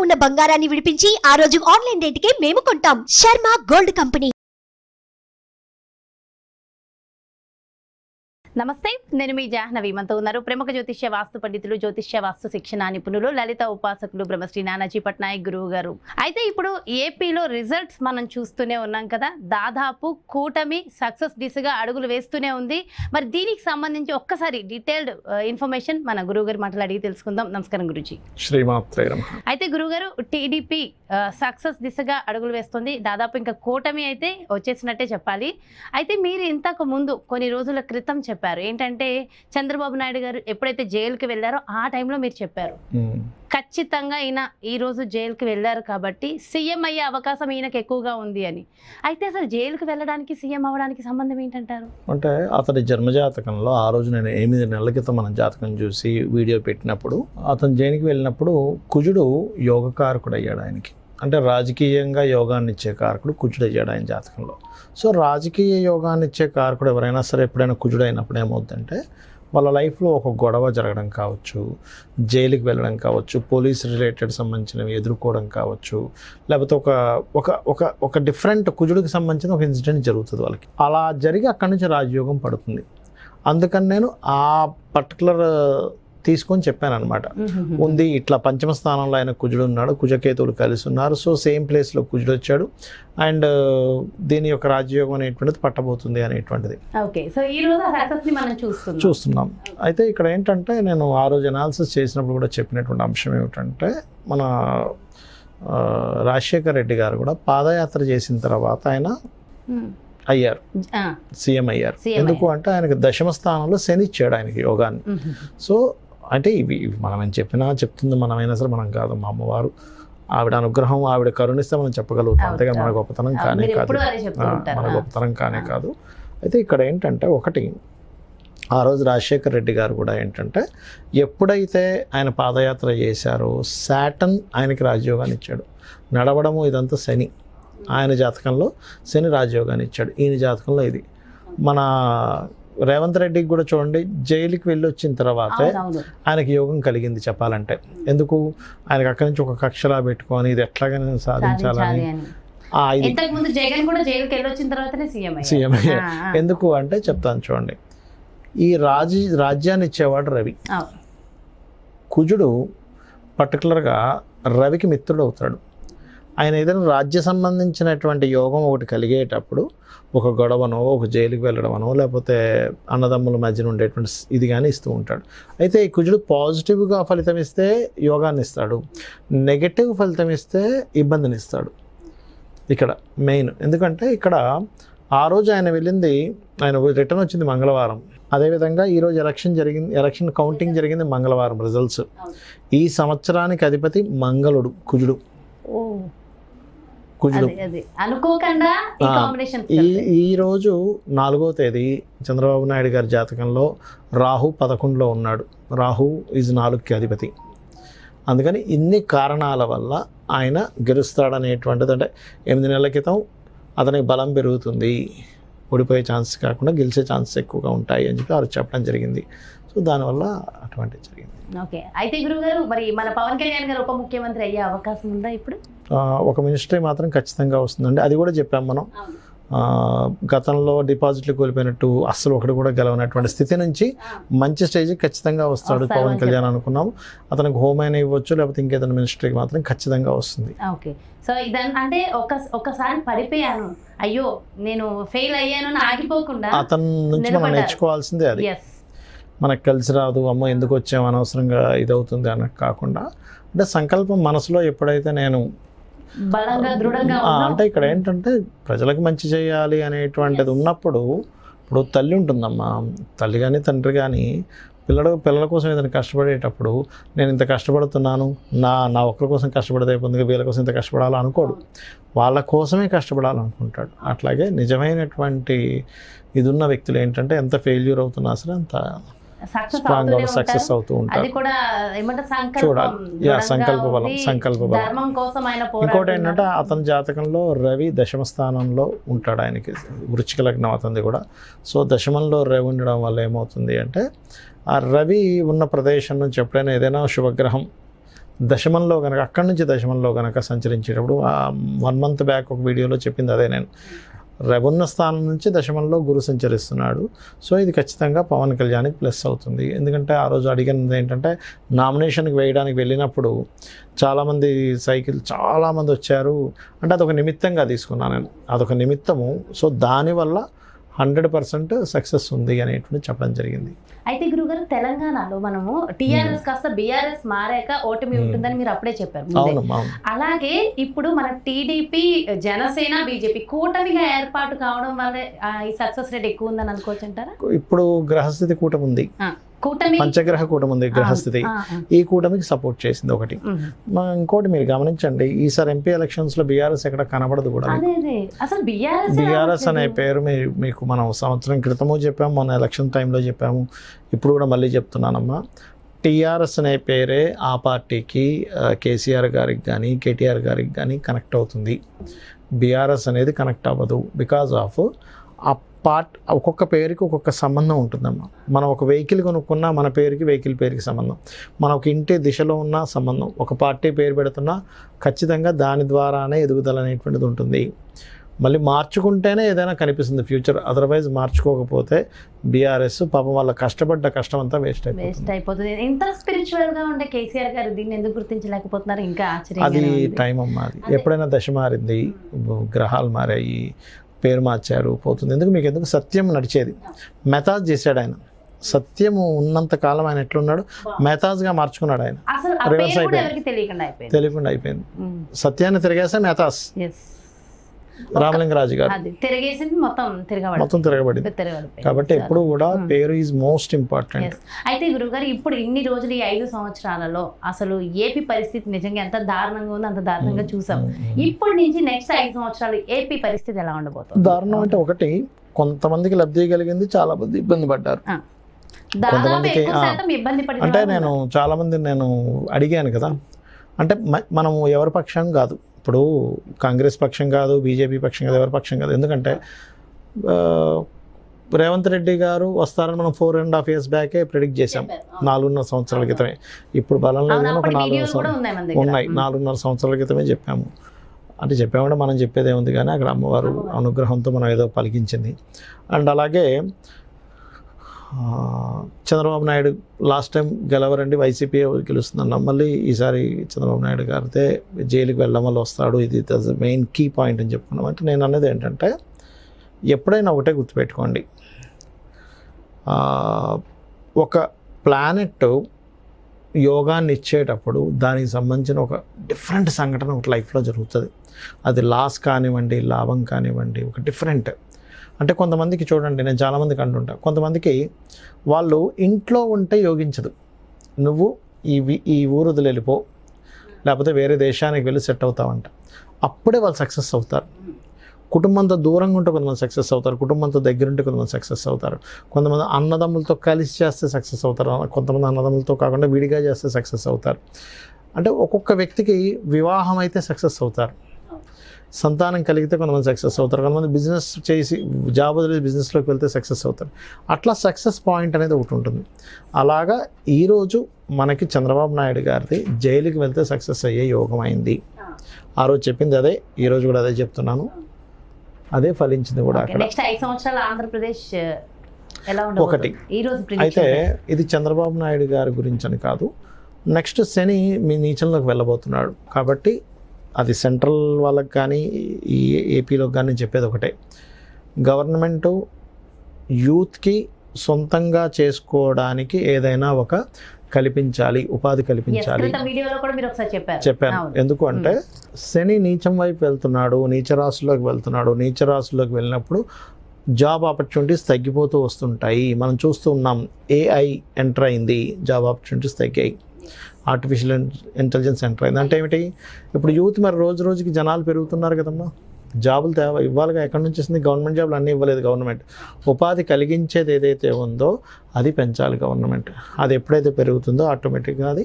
ఉన్న బంగారాన్ని విడిపించి ఆ రోజు ఆన్లైన్ రేటుకే మేము కొంటాం. Sharma gold company. నమస్తే, నేను మీ జాహ్నవి. మనతో ఉన్నారు ప్రముఖ జ్యోతిష్య వాస్తు పండితులు, జ్యోతిష్య వాస్తు శిక్షణ నిపుణులు, లలిత ఉపాసకులు బ్రహ్మశ్రీ నానాజీ పట్నాయక్ గురువు గారు. అయితే ఇప్పుడు ఏపీలో రిజల్ట్స్ మనం చూస్తూనే ఉన్నాం కదా, దాదాపు కూటమి సక్సెస్ దిశగా అడుగులు వేస్తూనే ఉంది. మరి దీనికి సంబంధించి ఒక్కసారి డీటెయిల్డ్ ఇన్ఫర్మేషన్ మన గురువు గారు మాటలు అడిగి తెలుసుకుందాం. నమస్కారం గురుజీ. శ్రీమాత్రే నమః. అయితే గురుగారు, టీడీపీ సక్సెస్ దిశగా అడుగులు వేస్తుంది. దాదాపు ఇంకా కూటమి అయితే వచ్చేసినట్టే చెప్పాలి. అయితే మీరు ఇంతకు ముందు కొన్ని రోజుల క్రితం చెప్పారు ఏంటంటే, చంద్రబాబు నాయుడు గారు ఎప్పుడైతే జైలుకి వెళ్ళారో ఆ టైంలో మీరు చెప్పారు ఖచ్చితంగా ఈయన ఈ రోజు జైలుకి వెళ్ళారు కాబట్టి సీఎం అయ్యే అవకాశం ఈయనకు ఎక్కువగా ఉంది అని. అయితే అసలు జైలుకి వెళ్ళడానికి సీఎం అవ్వడానికి సంబంధం ఏంటంటారు? అంటే అతని జన్మజాతకంలో ఆ రోజు నేను 8 నెలల క్రితం మనం జాతకం చూసి వీడియో పెట్టినప్పుడు, అతను జైలుకి వెళ్ళినప్పుడు కుజుడు యోగకారకుడు అయ్యాడు ఆయనకి. అంటే రాజకీయంగా యోగాన్ని ఇచ్చే కారకుడు కుజుడు అయ్యాడు ఆయన జాతకంలో. సో రాజకీయ యోగాన్ని ఇచ్చే కారకుడు ఎవరైనా సరే ఎప్పుడైనా కుజుడు అయినప్పుడు ఏమవుతుందంటే, వాళ్ళ లైఫ్లో ఒక గొడవ జరగడం కావచ్చు, జైలుకి వెళ్ళడం కావచ్చు, పోలీస్ రిలేటెడ్ సంబంధించినవి ఎదుర్కోవడం కావచ్చు, లేకపోతే ఒక డిఫరెంట్ కుజుడికి సంబంధించిన ఒక ఇన్సిడెంట్ జరుగుతుంది వాళ్ళకి. అలా జరిగి అక్కడి నుంచి రాజయోగం పడుతుంది. అందుకని నేను ఆ పర్టికులర్ తీసుకొని చెప్పాను అనమాట. ఉంది ఇట్లా పంచమ స్థానంలో ఆయన కుజుడు ఉన్నాడు, కుజకేతువులు కలిసి ఉన్నారు. సో సేమ్ ప్లేస్లో కుజుడు వచ్చాడు అండ్ దీని యొక్క రాజయోగం అనేటువంటిది పట్టబోతుంది అనేటువంటిది చూస్తున్నాం. అయితే ఇక్కడ ఏంటంటే, నేను ఆ రోజు అనాలిసిస్ చేసినప్పుడు కూడా చెప్పినటువంటి అంశం ఏమిటంటే, మన రాజశేఖర్ రెడ్డి గారు కూడా పాదయాత్ర చేసిన తర్వాత ఆయన అయ్యారు, సీఎం అయ్యారు. ఎందుకు అంటే ఆయనకు దశమ స్థానంలో శని ఇచ్చాడు ఆయనకి యోగాన్ని. సో అంటే ఇవి మనం ఏం చెప్తుంది మనమైనా సరే మనం కాదు, మా అమ్మవారు ఆవిడ అనుగ్రహం, ఆవిడ కరుణిస్తే మనం చెప్పగలుగుతాం. అంతేగాని మన గొప్పతనం కానే కాదు, మన గొప్పతనం కానే కాదు. అయితే ఇక్కడ ఏంటంటే, ఒకటి ఆ రోజు రాజశేఖర్ రెడ్డి గారు కూడా ఏంటంటే, ఎప్పుడైతే ఆయన పాదయాత్ర చేశారో శాటర్న్ ఆయనకి రాజయోగాన్ని ఇచ్చాడు. నడవడము ఇదంతా శని, ఆయన జాతకంలో శని రాజయోగాన్ని ఇచ్చాడు. ఈయన జాతకంలో ఇది. మన రేవంత్ రెడ్డికి కూడా చూడండి, జైలుకి వెళ్ళి వచ్చిన తర్వాతే ఆయనకి యోగం కలిగింది చెప్పాలంటే. ఎందుకు, ఆయనకు అక్కడి నుంచి ఒక కక్షలా పెట్టుకొని ఇది ఎట్లాగైనా సాధించాలని. సీఎం ఎందుకు అంటే చెప్తాను చూడండి. ఈ రాజ్యాన్ని ఇచ్చేవాడు రవి. కుజుడు పర్టికులర్గా రవికి మిత్రుడు అవుతాడు. ఆయన ఏదైనా రాజ్య సంబంధించినటువంటి యోగం ఒకటి కలిగేటప్పుడు ఒక గొడవనో, ఒక జైలుకి వెళ్ళడమనో, లేకపోతే అన్నదమ్ముల మధ్యన ఉండేటువంటి ఇది కానీ ఇస్తూ ఉంటాడు. అయితే ఈ కుజుడు పాజిటివ్గా ఫలితం ఇస్తే యోగాన్ని ఇస్తాడు, నెగటివ్ ఫలితం ఇస్తే ఇబ్బందిని ఇస్తాడు. ఇక్కడ మెయిన్ ఎందుకంటే, ఇక్కడ ఆ రోజు ఆయన వెళ్ళింది, ఆయన రిటర్న్ వచ్చింది మంగళవారం. అదేవిధంగా ఈరోజు ఎలక్షన్ కౌంటింగ్ జరిగింది మంగళవారం రిజల్ట్స్. ఈ సంవత్సరానికి అధిపతి మంగళుడు, కుజుడు. ఈ రోజు 4వ తేదీ చంద్రబాబు నాయుడు గారి జాతకంలో రాహు 11లో ఉన్నాడు. రాహు ఈజ్ 4కి అధిపతి. అందుకని ఇన్ని కారణాల వల్ల ఆయన గెలుస్తాడనేటువంటిది. అంటే 8 నెలల క్రితం అతనికి బలం పెరుగుతుంది, ఓడిపోయే ఛాన్స్ కాకుండా గెలిచే ఛాన్స్ ఎక్కువగా ఉంటాయి అని చెప్పి వారు చెప్పడం జరిగింది. సో దానివల్ల అటువంటిది జరిగింది. ఓకే. అయితే గురుగారు, మరి మన పవన్ కళ్యాణ్ గారు ఉప ముఖ్యమంత్రి అయ్యే అవకాశం ఉందా ఇప్పుడు? ఒక మినిస్ట్రీ మాత్రం ఖచ్చితంగా వస్తుందండి. అది కూడా చెప్పాం మనం. గతంలో డిపాజిట్లు కోల్పోయినట్టు అస్సలు ఒకటి కూడా గెలవనటువంటి స్థితి నుంచి మంచి స్టేజ్కి ఖచ్చితంగా వస్తాడు పవన్ కళ్యాణ్ అనుకున్నాము. అతనికి హోమ్ అయినా ఇవ్వచ్చు, లేకపోతే ఇంకేదైనా మినిస్ట్రీకి మాత్రం ఖచ్చితంగా వస్తుంది. ఓకే. సో అంటే ఒకసారి పడిపోయాను, అయ్యో నేను ఫెయిల్ అయ్యాను అని ఆగిపోకుండా అతని నుంచి మనం నేర్చుకోవాల్సిందే. అది మనకు కలిసి రాదు, అమ్మ ఎందుకు వచ్చాము అనవసరంగా ఇదవుతుంది అని కాకుండా, అంటే సంకల్పం మనసులో ఎప్పుడైతే నేను అంటే ఇక్కడ ఏంటంటే ప్రజలకు మంచి చేయాలి అనేటువంటిది ఉన్నప్పుడు, ఇప్పుడు తల్లి ఉంటుందమ్మా, తల్లి కానీ తండ్రి కానీ పిల్లల కోసం ఏదైనా కష్టపడేటప్పుడు నేను ఇంత కష్టపడుతున్నాను, నా ఒక్కరి కోసం కష్టపడితే పొందుగా వీళ్ళ కోసం ఇంత కష్టపడాలనుకోడు, వాళ్ళ కోసమే కష్టపడాలనుకుంటాడు. అట్లాగే నిజమైనటువంటి ఇది ఉన్న వ్యక్తులు ఏంటంటే ఎంత ఫెయిల్యూర్ అవుతున్నా సరే అంత స్ట్రాంగ్ గా సక్సెస్ అవుతూ ఉంటారు. చూడాలి సంకల్ప బలం. ఇంకోటి ఏంటంటే అతని జాతకంలో రవి దశమ స్థానంలో ఉంటాడు, ఆయనకి వృశ్చిక లగ్నం అతనిది కూడా. సో దశమంలో రవి ఉండడం వల్ల ఏమవుతుంది అంటే, ఆ రవి ఉన్న ప్రదేశం నుంచి ఎప్పుడైనా ఏదైనా శుభగ్రహం దశమంలో కనుక అక్కడి నుంచి దశమంలో కనుక సంచరించేటప్పుడు 1 month బ్యాక్ ఒక వీడియోలో చెప్పింది అదే నేను. రెవెన్యూ స్థానం నుంచి దశమంలో గురు సంచరిస్తున్నాడు. సో ఇది ఖచ్చితంగా పవన్ కళ్యాణ్కి ప్లస్ అవుతుంది. ఎందుకంటే ఆ రోజు అడిగినది ఏంటంటే నామినేషన్కి వేయడానికి వెళ్ళినప్పుడు చాలామంది చాలామంది వచ్చారు అంటే అదొక నిమిత్తంగా తీసుకున్నాను నేను, అదొక నిమిత్తము. సో దానివల్ల 100% సక్సెస్ ఉంది అనేటువంటి చెప్పడం జరిగింది. అయితే గురుగారు తెలంగాణలో మనము టీఆర్ఎస్ కాస్త బీఆర్ఎస్ మారాక ఓటమి ఉంటుందని మీరు అప్పుడే చెప్పారు. అవును. అలాగే ఇప్పుడు మన టీడీపీ, జనసేన, బీజేపీ కూటమిగా ఏర్పాటు కావడం వల్ల ఈ సక్సెస్ రేట్ ఎక్కువ ఉందని అనుకోవచ్చు అంటారా? ఇప్పుడు గ్రహస్థితి కూటమి ఉంది, పంచగ్రహ కూటమి ఉంది గ్రహస్థితి. ఈ కూటమికి సపోర్ట్ చేసింది ఒకటి. ఇంకోటి మీరు గమనించండి, ఈసారి ఎంపీ ఎలక్షన్స్ లో బీఆర్ఎస్ ఎక్కడ కనబడదు కూడా. బీఆర్ఎస్ అనే పేరు మీకు మనం సంవత్సరం క్రితము చెప్పాము, మొన్న ఎలక్షన్ టైంలో చెప్పాము, ఇప్పుడు కూడా మళ్ళీ చెప్తున్నానమ్మా. టీఆర్ఎస్ అనే పేరే ఆ పార్టీకి కేసీఆర్ గారికి కానీ కేటీఆర్ గారికి కానీ కనెక్ట్ అవుతుంది. బీఆర్ఎస్ అనేది కనెక్ట్ అవ్వదు. బికాజ్ ఆఫ్ ఆ ఒక్కొక్క పేరుకి ఒక్కొక్క సంబంధం ఉంటుందమ్మా. మనం ఒక వెహికల్ కొనుక్కున్నా మన పేరుకి వెహికల్ పేరుకి సంబంధం, మన ఒక ఇంటి దిశలో ఉన్న సంబంధం, ఒక పార్టీ పేరు పెడుతున్నా ఖచ్చితంగా దాని ద్వారానే ఎదుగుదల అనేటువంటిది ఉంటుంది. మళ్ళీ మార్చుకుంటేనే ఏదైనా కనిపిస్తుంది ఫ్యూచర్, అదర్వైజ్ మార్చుకోకపోతే బీఆర్ఎస్ పాపం వాళ్ళ కష్టపడ్డ కష్టం అంతా వేస్ట్ అయిపోతుంది. ఇంత స్పిరిచువల్ గా ఉండే కేసీఆర్ గారు దీన్ని ఎందుకు గుర్తించలేకపోతున్నారు? ఇంకా అది టైం అమ్మా. అది ఎప్పుడైనా దశ మారింది, గ్రహాలు మారాయి, పేరు మార్చారు, పోతుంది. మీకు సత్యం నడిచేది. మెథాజ్ చేశాడు ఆయన. సత్యము ఉన్నంత కాలం ఆయన ఎట్లున్నాడు, మెథాజ్గా మార్చుకున్నాడు ఆయన. రివర్స్ అయిపోయింది, తెలియకుండా అయిపోయింది. సత్యాన్ని తిరిగేస్తే మెథాజ్ రామలింగరాజు గారు మొత్తం తిరగబడింది. కాబట్టి ఎప్పుడు కూడా పేరు ఈజ్ మోస్ట్ ఇంపార్టెంట్. అయితే గురుగారు, ఇప్పుడు ఇన్ని రోజులు ఈ 5 సంవత్సరాలలో అసలు ఏపీ పరిస్థితి నిజంగా ఎంత దారుణంగా ఉందో అంత దారుణంగా చూసాం. ఇప్పటి నుంచి నెక్స్ట్ 5 సంవత్సరాలు ఏపీ పరిస్థితి ఎలా ఉండబోతుంది? దారుణం అంటే ఒకటి, కొంతమందికి లబ్ధి కలిగింది, చాలా మంది ఇబ్బంది పడ్డారు. కొంతమందికి అంటే నేను చాలా మంది అడిగాను కదా, అంటే మనం ఎవరి పక్షం కాదు, ఇప్పుడు కాంగ్రెస్ పక్షం కాదు, బీజేపీ పక్షం కాదు, ఎవరి పక్షం కాదు. ఎందుకంటే రేవంత్ రెడ్డి గారు వస్తారని మనం 4.5 years బ్యాకే ప్రిడిక్ట్ చేశాం, 4.5 సంవత్సరాల క్రితమే. ఇప్పుడు బలం లేదు, ఒక 4.5 సంవత్సరాల క్రితమే చెప్పాము. అంటే చెప్పామంటే మనం చెప్పేదే ఉంది, కానీ అక్కడ అమ్మవారు అనుగ్రహంతో మనం ఏదో పలికించింది. అండ్ అలాగే చంద్రబాబు నాయుడు లాస్ట్ టైం గెలవరండి, వైసీపీ గెలుస్తుందన్నాం. మళ్ళీ ఈసారి చంద్రబాబు నాయుడు గారితే జైలుకి వెళ్ళడం వల్ల వస్తాడు, ఇది మెయిన్ కీ పాయింట్ అని చెప్పుకున్నాం. అంటే నేను అన్నది ఏంటంటే, ఎప్పుడైనా ఒకటే గుర్తుపెట్టుకోండి, ఒక ప్లానెట్ యోగాన్ని ఇచ్చేటప్పుడు దానికి సంబంధించిన ఒక డిఫరెంట్ సంఘటన ఒక లైఫ్లో జరుగుతుంది. అది లాస్ కానివ్వండి, లాభం కానివ్వండి, ఒక డిఫరెంట్. అంటే కొంతమందికి చూడండి, నేను చాలామందికి అంటుంటా, కొంతమందికి వాళ్ళు ఇంట్లో ఉంటే యోగించదు, నువ్వు ఈ ఊరు వదిలి వెళ్ళిపో, లేకపోతే వేరే దేశానికి వెళ్ళి సెట్ అవుతావంట, అప్పుడే వాళ్ళు సక్సెస్ అవుతారు. కుటుంబంతో దూరంగా ఉంటే కొంతమంది సక్సెస్ అవుతారు, కుటుంబంతో దగ్గరుంటే కొంతమంది సక్సెస్ అవుతారు. కొంతమంది అన్నదమ్ములతో కలిసి చేస్తే సక్సెస్ అవుతారు, కొంతమంది అన్నదమ్ములతో కాకుండా విడిగా చేస్తే సక్సెస్ అవుతారు. అంటే ఒక్కొక్క వ్యక్తికి వివాహం అయితే సక్సెస్ అవుతారు, సంతానం కలిగితే కొంతమంది సక్సెస్ అవుతారు, కొంతమంది బిజినెస్ చేసి జాబ్ వదిలేసి బిజినెస్లోకి వెళ్తే సక్సెస్ అవుతారు. అట్లా సక్సెస్ పాయింట్ అనేది ఒకటి ఉంటుంది. అలాగా ఈరోజు మనకి చంద్రబాబు నాయుడు గారిది జైలుకి వెళ్తే సక్సెస్ అయ్యే యోగం అయింది. ఆ రోజు చెప్పింది అదే, ఈరోజు కూడా అదే చెప్తున్నాను, అదే ఫలించింది కూడా. ఒకటి అయితే ఇది చంద్రబాబు నాయుడు గారి గురించి అని కాదు, నెక్స్ట్ శని మీ నీచంలోకి వెళ్ళబోతున్నాడు. కాబట్టి అది సెంట్రల్ వాళ్ళకి కానీ ఈ ఏపీలోకి కానీ చెప్పేది ఒకటే, గవర్నమెంటు యూత్కి సొంతంగా చేసుకోవడానికి ఏదైనా ఒక కల్పించాలి, ఉపాధి కల్పించాలి చెప్పాను. ఎందుకు అంటే శని నీచం వైపు వెళ్తున్నాడు, నీచ రాశిలోకి వెళ్తున్నాడు. నీచ రాశిలోకి వెళ్ళినప్పుడు జాబ్ ఆపర్చునిటీస్ తగ్గిపోతూ వస్తుంటాయి. మనం చూస్తూ ఉన్నాం, ఏఐ ఎంటర్ అయింది, జాబ్ ఆపర్చునిటీస్ తగ్గాయి, ఆర్టిఫిషియల్ ఇంటెలిజెన్స్ ఎంటర్ అయింది. అంటే ఏమిటి, ఇప్పుడు యూత్ మరి రోజు రోజుకి జనాలు పెరుగుతున్నారు కదమ్మా, జాబులు ఇవ్వాలిగా. ఎక్కడి నుంచి వస్తుంది? గవర్నమెంట్ జాబులు అన్నీ ఇవ్వలేదు గవర్నమెంట్. ఉపాధి కలిగించేది ఏదైతే ఉందో అది పెంచాలి గవర్నమెంట్. అది ఎప్పుడైతే పెరుగుతుందో ఆటోమేటిక్గా అది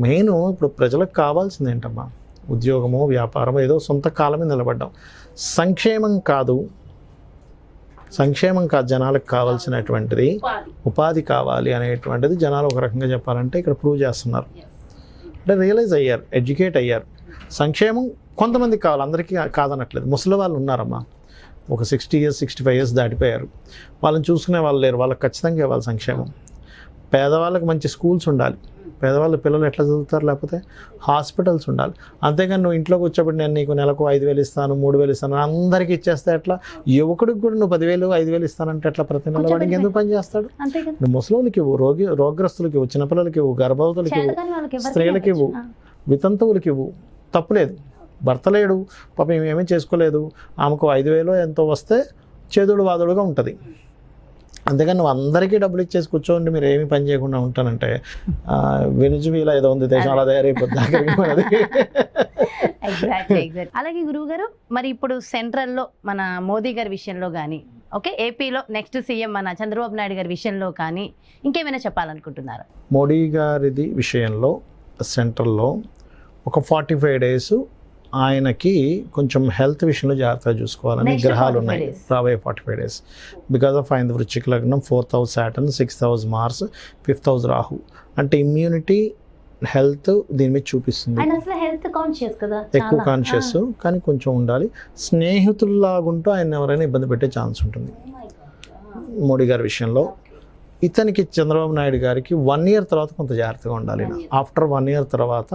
మెయిన్. ఇప్పుడు ప్రజలకు కావాల్సింది ఏంటమ్మా, ఉద్యోగమో వ్యాపారమో, ఏదో సొంత కాలం మీద నిలబడ్డాం. సంక్షేమం కాదు జనాలకు కావాల్సినటువంటిది ఉపాధి కావాలి అనేటువంటిది జనాలు ఒక రకంగా చెప్పాలంటే ఇక్కడ ప్రూవ్ చేస్తున్నారు. అంటే రియలైజ్ అయ్యారు, ఎడ్యుకేట్ అయ్యారు. సంక్షేమం కొంతమందికి కావాలి, అందరికీ కాదనట్లేదు. ముసలి వాళ్ళు ఉన్నారమ్మా, ఒక 60 years 65 years దాటిపోయారు, వాళ్ళని చూసుకునే వాళ్ళు లేరు, వాళ్ళకి ఖచ్చితంగా ఇవ్వాలి సంక్షేమం. పేదవాళ్ళకి మంచి స్కూల్స్ ఉండాలి, పేదవాళ్ళ పిల్లలు ఎట్లా చదువుతారు, లేకపోతే హాస్పిటల్స్ ఉండాలి. అంతేగాని నువ్వు ఇంట్లో కూర్చోబెట్టి నేను నీకు నెలకు 5,000 ఇస్తాను 3,000 ఇస్తాను అందరికీ ఇచ్చేస్తే ఎట్లా? యువకుడికి కూడా నువ్వు 10,000 5,000 ఇస్తానంటే ఎట్లా? ప్రతి నెల వాడికి ఎందుకు పని చేస్తాడు? నువ్వు ముసలోళ్ళకి ఇవ్వు, రోగ్రస్తులకి ఇవ్వు, చిన్నపిల్లలకి ఇవ్వు, గర్భవతులకి ఇవ్వు, స్త్రీలకి ఇవ్వు, వితంతువులకి ఇవ్వు, తప్పులేదు. భర్త లేడు పాపం, ఏమీ చేసుకోలేదు, ఆమెకు 5,000 ఎంతో వస్తే చేదుడు వాదుడుగా ఉంటుంది. అంతేగాని నువ్వు అందరికీ డబ్బులు ఇచ్చేసి కూర్చోండి మీరు ఏమీ పని చేయకుండా ఉంటానంటే వెనుజువేలా ఏదో ఉంది దేశం, అలా తయారైపోతుంది. అలాగే గురువు గారు, మరి ఇప్పుడు సెంట్రల్లో మన మోదీ గారి విషయంలో కానీ, ఓకే, ఏపీలో నెక్స్ట్ సీఎం మన చంద్రబాబు నాయుడు గారి విషయంలో కానీ ఇంకేమైనా చెప్పాలనుకుంటున్నారు? మోడీ గారిది విషయంలో సెంట్రల్లో ఒక 45 days ఆయనకి కొంచెం హెల్త్ విషయంలో జాగ్రత్తగా చూసుకోవాలని గ్రహాలు ఉన్నాయి రాబోయే 45 days. బికాస్ ఆఫ్ ఆయన వృశ్చిక లగ్నం, 4th house Saturn, 6th house Mars, 5th house Rahu. అంటే ఇమ్యూనిటీ, హెల్త్ దీని మీద చూపిస్తుంది. ఎక్కువ కాన్షియస్, కానీ కొంచెం ఉండాలి. స్నేహితుల్లాగుంటూ ఆయన ఎవరైనా ఇబ్బంది పెట్టే ఛాన్స్ ఉంటుంది మోడీ గారి విషయంలో. ఇతనికి చంద్రబాబు నాయుడు గారికి 1 year తర్వాత కొంత జాగ్రత్తగా ఉండాలి. ఆఫ్టర్ 1 year తర్వాత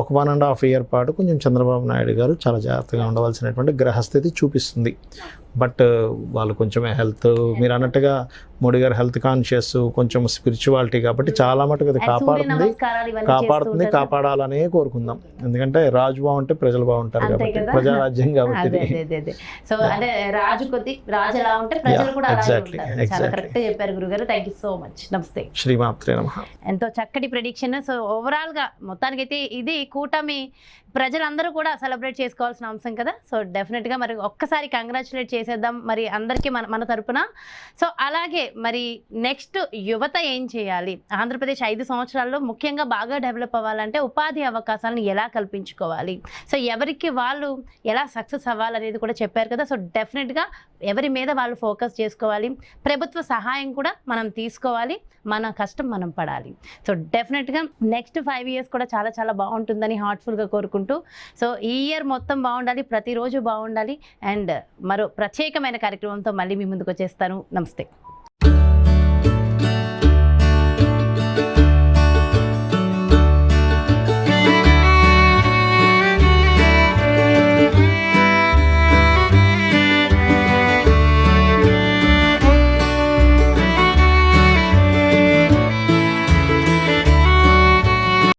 ఒక 1.5 year పాటు కొంచెం చంద్రబాబు నాయుడు గారు చాలా జాగ్రత్తగా ఉండవలసినటువంటి గ్రహస్థితి చూపిస్తుంది. బట్ వాళ్ళు కొంచెం హెల్త్, మీరు అన్నట్టుగా మోడీ గారు హెల్త్ కాన్షియస్, కొంచెం స్పిరిచువాలిటీ, కాబట్టి చాలా మటుకు అది కాపాడుతుంది, కాపాడాలనే కోరుకుందాం. ఎందుకంటే రాజు బాగుంటే ప్రజలు బాగుంటారు కాబట్టి, ప్రజారాజ్యం కాబట్టి. సో అంటే రాజు కొద్ది రాజు ఎలా ఉంటే ప్రజలు కూడా చాలా కరెక్ట్ చెప్పారు గురుగారు. Thank you so much. నమస్తే. శ్రీమాత్రే నమః. ఎంతో చక్కటి ప్రెడిక్షన్. సో ఓవరాల్ గా మొత్తానికైతే ఇది కూటమి ప్రజలందరూ కూడా సెలబ్రేట్ చేసుకోవాల్సిన అంశం కదా. సో డెఫినెట్ గా మరి ఒక్కసారి కంగ్రాచులేట్ చేసేద్దాం మరి అందరికీ మన తరపున. సో అలాగే మరి నెక్స్ట్ యువత ఏం చేయాలి? ఆంధ్రప్రదేశ్ 5 సంవత్సరాల్లో ముఖ్యంగా బాగా డెవలప్ అవ్వాలంటే ఉపాధి అవకాశాలను ఎలా కల్పించుకోవాలి, సో ఎవరికి వాళ్ళు ఎలా సక్సెస్ అవ్వాలనేది కూడా చెప్పారు కదా. సో డెఫినెట్గా ఎవరి మీద వాళ్ళు ఫోకస్ చేసుకోవాలి, ప్రభుత్వ సహాయం కూడా మనం తీసుకోవాలి, మన కష్టం మనం పడాలి. సో డెఫినెట్గా నెక్స్ట్ 5 years కూడా చాలా చాలా బాగుంటుందని హార్ట్ఫుల్గా కోరుకుంటూ, సో ఈ ఇయర్ మొత్తం బాగుండాలి, ప్రతిరోజు బాగుండాలి. అండ్ మరో ప్రత్యేకమైన కార్యక్రమంతో మళ్ళీ మీ ముందుకు వచ్చేస్తాను. నమస్తే.